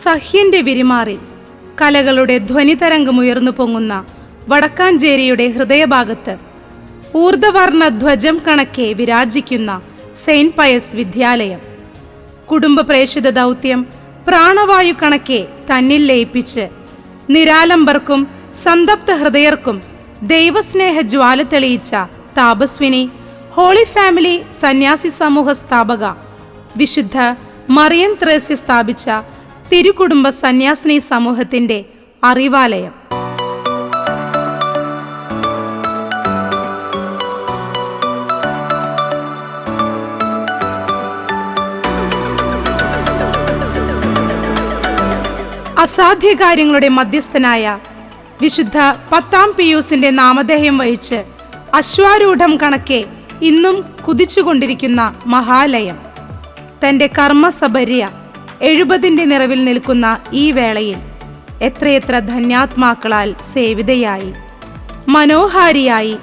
സഹ്യന്റെ വിരിമാറിൽ കലകളുടെ ധ്വനിതരംഗമുയർന്നു പൊങ്ങുന്ന വടക്കാഞ്ചേരിയുടെ ഹൃദയഭാഗത്ത് ഊർധവർണ്ണ ധ്വജം കണക്കെ വിരാജിക്കുന്ന സെയിന്റ് പയസ് വിദ്യാലയം കുടുംബ പ്രേക്ഷിത ദൗത്യം പ്രാണവായു കണക്കെ തന്നിൽ ലയിപ്പിച്ച് നിരാലംബർക്കും സന്തപ്ത ഹൃദയർക്കും ദൈവസ്നേഹ ജ്വാല തെളിയിച്ച താപസ്വിനി ഹോളി ഫാമിലി സന്യാസി സമൂഹ സ്ഥാപക വിശുദ്ധ മറിയം ത്രേസ്യ സ്ഥാപിച്ച തിരുകുടുംബ സന്യാസിനി സമൂഹത്തിന്റെ അറിവാലയം. അസാധ്യ കാര്യങ്ങളുടെ മധ്യസ്ഥനായ വിശുദ്ധ 10-ാം പിയൂസിന്റെ നാമധേയം വഹിച്ച് അശ്വാരൂഢം കണക്കെ ഇന്നും കുതിച്ചുകൊണ്ടിരിക്കുന്ന മഹാലയം തന്റെ കർമ്മസബര്യ 70ന്റെ നിറവിൽ നിൽക്കുന്ന ഈ വേളയിൽ എത്രയെത്ര ധന്യാത്മാക്കളാൽ സേവിതയായി മനോഹാരിയായി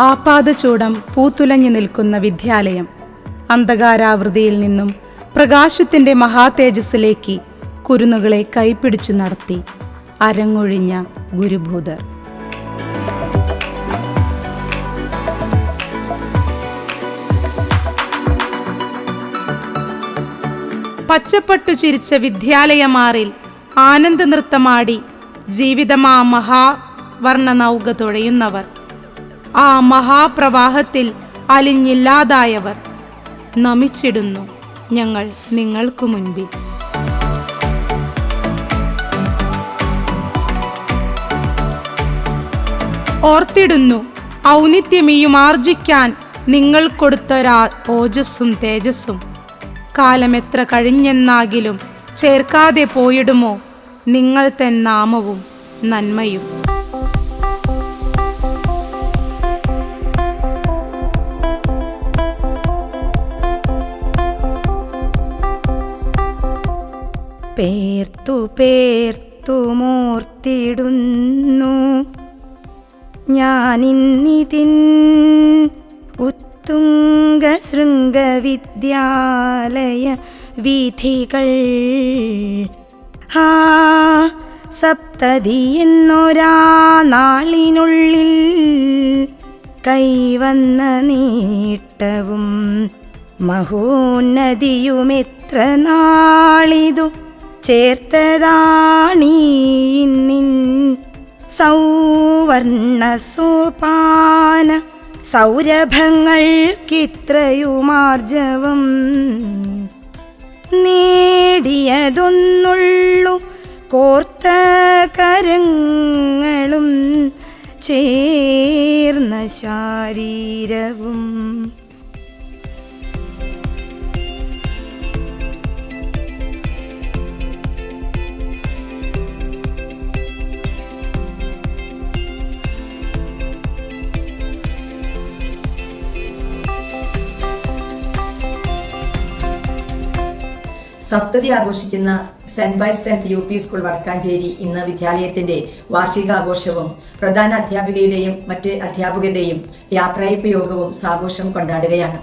ആപാദചൂടം പൂത്തുലഞ്ഞു നിൽക്കുന്ന വിദ്യാലയം അന്ധകാരാവൃതിയിൽ നിന്നും പ്രകാശത്തിന്റെ മഹാതേജസ്സിലേക്ക് കുരുന്നുകളെ കൈപ്പിടിച്ചു നടത്തി അരങ്ങൊഴിഞ്ഞ ഗുരുഭൂതർ. പച്ചപ്പട്ടു ചിരിച്ച വിദ്യാലയമാറിൽ ആനന്ദ നൃത്തമാടി ജീവിതമാ മഹാവർണ്ണ നൗക തുഴയുന്നവർ, ആ മഹാപ്രവാഹത്തിൽ അലിഞ്ഞില്ലാതായവർ, നമിച്ചിടുന്നു ഞങ്ങൾ നിങ്ങൾക്കു മുൻപിൽ. ഓർത്തിടുന്നു ഔന്നിത്യമീയുമാർജിക്കാൻ നിങ്ങൾ കൊടുത്തൊരാ ഓജസ്സും തേജസ്സും, കാലമെത്ര കഴിഞ്ഞെന്നാകിലും ചേർക്കാതെ പോയിടുമോ നിങ്ങൾ തൻ നാമവും നന്മയും. പേർത്തു പേർത്തു മോർത്തിടുന്നു ഞാനിന്നിതിൻ ഉത്തുംഗ ശൃംഗവിദ്യാലയ വീഥികൾ. സപ്തതി എന്നൊരാ നാളിനുള്ളിൽ കൈവന്ന നേട്ടവും മഹോന്നതിയുമെത്ര നാളിതു ചേർത്തതാണീന്നിൻ സൗവർണ സോപാന സൗരഭങ്ങൾക്കിത്രയുമാർജവം. നേടിയതൊന്നുള്ളു കോർത്ത കരങ്ങളും ചേർന്ന ശാരീരവും. സപ്തതി ആഘോഷിക്കുന്ന Saint Pius 10th UP school Vadakkanchery ഇന്ന് വിദ്യാലയത്തിന്റെ വാർഷികാഘോഷവും പ്രധാന അധ്യാപികയുടെയും മറ്റ് അധ്യാപകരുടെയും യാത്രയപ്പ് യോഗവും സാഘോഷം കൊണ്ടാടുകയാണ്.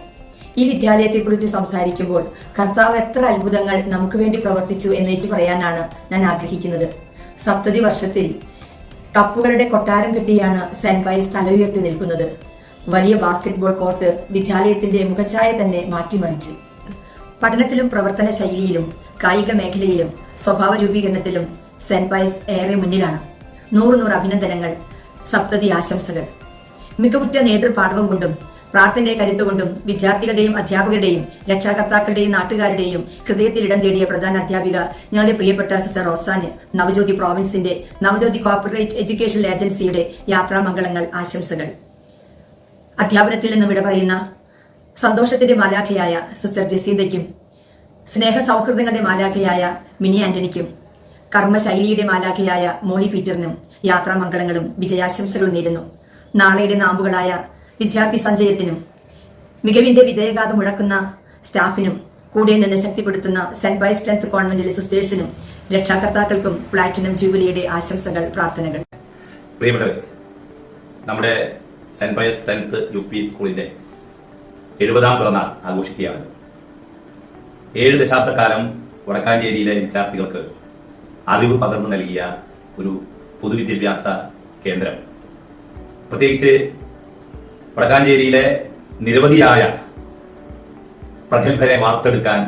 ഈ വിദ്യാലയത്തെക്കുറിച്ച് സംസാരിക്കുമ്പോൾ കർത്താവ് എത്ര അത്ഭുതങ്ങൾ നമുക്ക് വേണ്ടി പ്രവർത്തിച്ചു എന്നേറ്റു പറയാനാണ് ഞാൻ ആഗ്രഹിക്കുന്നത്. സപ്തതി വർഷത്തിൽ കപ്പുകളുടെ കൊട്ടാരം കെട്ടിയാണ് സെന്റ് പയസ് തല ഉയർത്തി നിൽക്കുന്നത്. വലിയ ബാസ്കറ്റ്ബോൾ കോർട്ട് വിദ്യാലയത്തിന്റെ മുഖച്ഛായ തന്നെ മാറ്റിമറിച്ചു. പഠനത്തിലും പ്രവർത്തന ശൈലിയിലും കായിക മേഖലയിലും സ്വഭാവ രൂപീകരണത്തിലും സെന്റ് പയസ് ഏറെ മുന്നിലാണ്. 100 അഭിനന്ദനങ്ങൾ, സപ്തതി ആശംസകൾ. മികവുറ്റ നേതൃപാഠവും കൊണ്ടും പ്രാർത്ഥനയുടെ കരുത്തുകൊണ്ടും വിദ്യാർത്ഥികളുടെയും അധ്യാപകരുടെയും രക്ഷാകർത്താക്കളുടെയും നാട്ടുകാരുടെയും ഹൃദയത്തിൽ ഇടം തേടിയ പ്രധാന അധ്യാപിക ഞങ്ങളുടെ പ്രിയപ്പെട്ട സിസ്റ്റർ റോസാന് നവജ്യോതി പ്രോവിൻസിന്റെ നവജ്യോതി കോർപ്പറേറ്റ് എഡ്യൂക്കേഷൻ ഏജൻസിയുടെ യാത്രാമംഗളങ്ങൾ, ആശംസകൾ. അധ്യാപനത്തിൽ നിന്നും വിട പറയുന്ന സന്തോഷത്തിന്റെ മാലാഖയായ സിസ്റ്റർ ജസീന്തയ്ക്കും, സ്നേഹ സൗഹൃദങ്ങളുടെ മാലാഖയായ മിനി ആന്റണിക്കും, കർമ്മശൈലിയുടെ മാലാഖയായ മോളി പീറ്ററിനും യാത്രാമംഗളങ്ങളും വിജയാശംസകളും നേരുന്നു. നാളെയുടെ നാമ്പുകളായ വിദ്യാർത്ഥി സഞ്ചയത്തിനും മികവിന്റെ വിജയഗാഥ മുഴക്കുന്ന സ്റ്റാഫിനും കൂടെ നിന്ന് ശക്തിപ്പെടുത്തുന്ന സെന്റ് പയസ് 10th കോൺവെന്റിലെ സിസ്റ്റേഴ്സിനും രക്ഷാകർത്താക്കൾക്കും പ്ലാറ്റിനം ജൂബിലിയുടെ ആശംസകൾ, പ്രാർത്ഥനകൾ. പ്രിയപ്പെട്ടവരെ, നമ്മുടെ സെന്റ് പയസ് 10th UP സ്കൂളിന്റെ 70ാം പിറന്നാൾ ആഘോഷിക്കുകയാണ്. 7 ദശാബ്ദക്കാലം വടക്കാഞ്ചേരിയിലെ വിദ്യാർത്ഥികൾക്ക് അറിവ് പകർന്നു നൽകിയ ഒരു പൊതുവിദ്യാഭ്യാസ കേന്ദ്രം. പ്രത്യേകിച്ച് വടക്കാഞ്ചേരിയിലെ നിരവധിയായ പ്രഗത്ഭരെ വാർത്തെടുക്കാൻ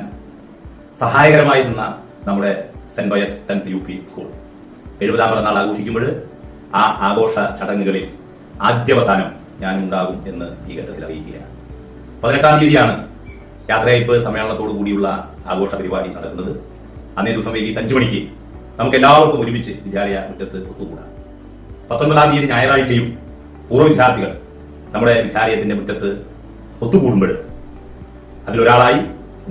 സഹായകരമായി നിന്ന നമ്മുടെ saint Pius 10th UP school 70ാം പിറന്നാൾ ആഘോഷിക്കുമ്പോൾ ആ ആഘോഷ ചടങ്ങുകളിൽ ആദ്യവസാനം ഞാൻ ഉണ്ടാകും എന്ന് ഈ ഘട്ടത്തിൽ അറിയിക്കുകയാണ്. 18ാം തീയതിയാണ് യാത്രയയപ്പ് സമ്മേളനത്തോടു കൂടിയുള്ള ആഘോഷ പരിപാടി നടക്കുന്നത്. അന്നേ ദിവസം വൈകിട്ട് 5 മണിക്ക് നമുക്ക് എല്ലാവർക്കും ഒരുമിച്ച് വിദ്യാലയ മുറ്റത്ത് ഒത്തുകൂടാം. 19ാം തീയതി ഞായറാഴ്ചയും പൂർവ്വ വിദ്യാർത്ഥികൾ നമ്മുടെ വിദ്യാലയത്തിന്റെ മുറ്റത്ത് ഒത്തുകൂടുമ്പോൾ അതിലൊരാളായി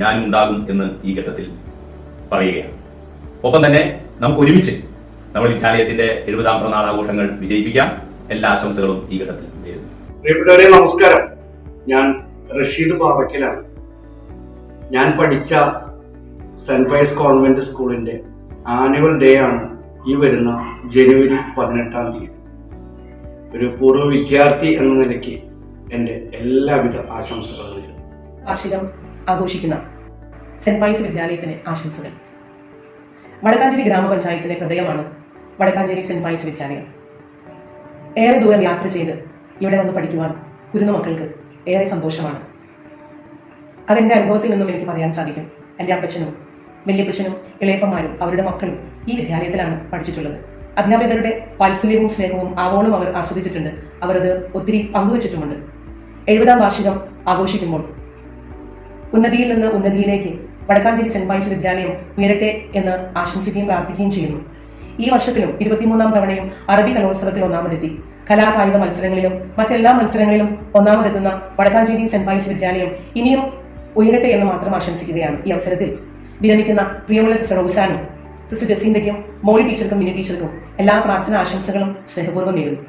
ഞാനും ഉണ്ടാകും എന്ന് ഈ ഘട്ടത്തിൽ പറയുകയാണ്. ഒപ്പം തന്നെ നമുക്ക് ഒരുമിച്ച് നമ്മുടെ വിദ്യാലയത്തിന്റെ 70ാം പിറന്നാൾ ആഘോഷങ്ങൾ വിജയിപ്പിക്കാം. എല്ലാ ആശംസകളും ഈ ഘട്ടത്തിൽ നേരുന്നു. പ്രിയപ്പെട്ടവരെ നമസ്കാരം. ഞാൻ റഷീദ് പാവയ്ക്കലാണ്. ഞാൻ പഠിച്ച സെന്റ് പയസ് കോൺവെന്റ് സ്കൂളിന്റെ ആനുവൽ ഡേ ആണ് ഈ വരുന്ന ജനുവരി 18ാം തീയതി. ഒരു പൂർവ്വ വിദ്യാർത്ഥി എന്ന നിലയ്ക്ക് എൻ്റെ എല്ലാവിധ ആശംസകളും നേരുന്നു. വാർഷികം ആഘോഷിക്കുന്ന സെന്റ് പയസ് വിദ്യാലയത്തിന് ആശംസകൾ. വടക്കാഞ്ചേരി ഗ്രാമപഞ്ചായത്തിലെ ഹൃദയമാണ് വടക്കാഞ്ചേരി സെന്റ് പയസ് വിദ്യാലയം. ഏറെ ദൂരം യാത്ര ചെയ്ത് ഇവിടെ വന്ന് പഠിക്കുവാൻ കുരുന്നു മക്കൾക്ക് ഏറെ സന്തോഷമാണ്. അതെൻ്റെ അനുഭവത്തിൽ നിന്നും എനിക്ക് പറയാൻ സാധിക്കും. എൻ്റെ അപ്പച്ചനും വല്യപ്പച്ചനും ഇളയപ്പന്മാരും അവരുടെ മക്കളും ഈ വിദ്യാലയത്തിലാണ് പഠിച്ചിട്ടുള്ളത്. അധ്യാപകരുടെ വാത്സല്യവും സ്നേഹവും ആവോളം അവർ ആസ്വദിച്ചിട്ടുണ്ട്. അവരത് ഒത്തിരി പങ്കുവച്ചിട്ടുമുണ്ട്. 70ാം വാർഷികം ആഘോഷിക്കുമ്പോൾ ഉന്നതിയിൽ നിന്ന് ഉന്നതിയിലേക്ക് വടക്കാഞ്ചേരി സെന്റ് പയസ് വിദ്യാലയം ഉയരട്ടെ എന്ന് ആശംസിക്കുകയും പ്രാർത്ഥിക്കുകയും ചെയ്യുന്നു. ഈ വർഷത്തിലും 23ാം തവണയും അറബി കലോത്സവത്തിൽ ഒന്നാമതെത്തി. കലാകായിക മത്സരങ്ങളിലും മറ്റെല്ലാ മത്സരങ്ങളിലും ഒന്നാമതെത്തുന്ന വടക്കാഞ്ചേരി സെന്റ് പയസ് വിദ്യാലയം ഇനിയും ഉയരട്ടെ എന്ന് മാത്രം ആശംസിക്കുകയാണ്. ഈ അവസരത്തിൽ വിരമിക്കുന്ന പ്രിയമുള്ള സിസ്റ്റർ റോസാനും സിസ്റ്റർ ജസീന്തയ്ക്കും മോളി ടീച്ചർക്കും മിനി ടീച്ചർക്കും എല്ലാ പ്രാർത്ഥന ആശംസകളും സ്നേഹപൂർവ്വം നേരുന്നു.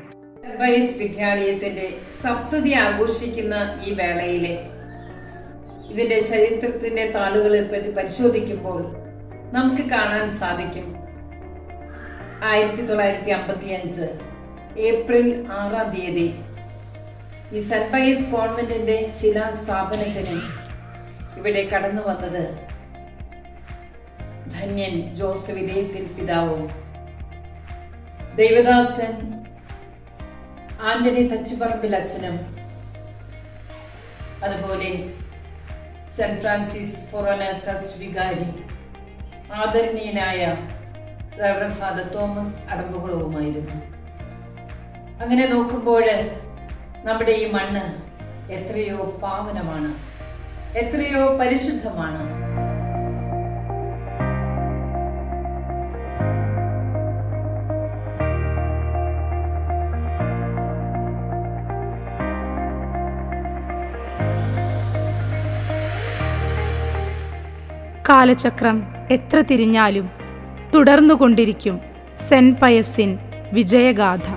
സെന്റ് പയസ് വിദ്യാലയത്തിന്റെ സപ്തതി ആഘോഷിക്കുന്ന ഈ വേളയിലെ ഇതിന്റെ ചരിത്രത്തിന്റെ താളുകളിൽ പരിശോധിക്കുമ്പോൾ നമുക്ക് കാണാൻ സാധിക്കും 1955 ഏപ്രിൽ 6ാം തീയതി ഈ സെന്റ് പയസ് കോൺവെന്റിന്റെ ശിലാസ്ഥാപനത്തിന് ഇവിടെ കടന്നു വന്നത് ധന്യൻ ജോസഫ് ഇടയത്തിൽ പിതാവും ദേവദാസൻ ആന്റണി തച്ചിപ്പറമ്പിൽ അച്ഛനും അതുപോലെ സെന്റ് ഫ്രാൻസിസ് ഫൊറോന ചർച്ച് വികാരി ആദരണീയനായ റവറന്റ് ഫാദർ തോമസ് അടമ്പുകുളവുമായിരുന്നു. അങ്ങനെ നോക്കുമ്പോൾ നമ്മുടെ ഈ മണ്ണ് എത്രയോ പാവനമാണ്, എത്രയോ പരിശുദ്ധമാണ്. കാലചക്രം എത്ര തിരിഞ്ഞാലും തുടർന്നുകൊണ്ടിരിക്കും സെന്റ് പയസിൻ വിജയഗാഥ.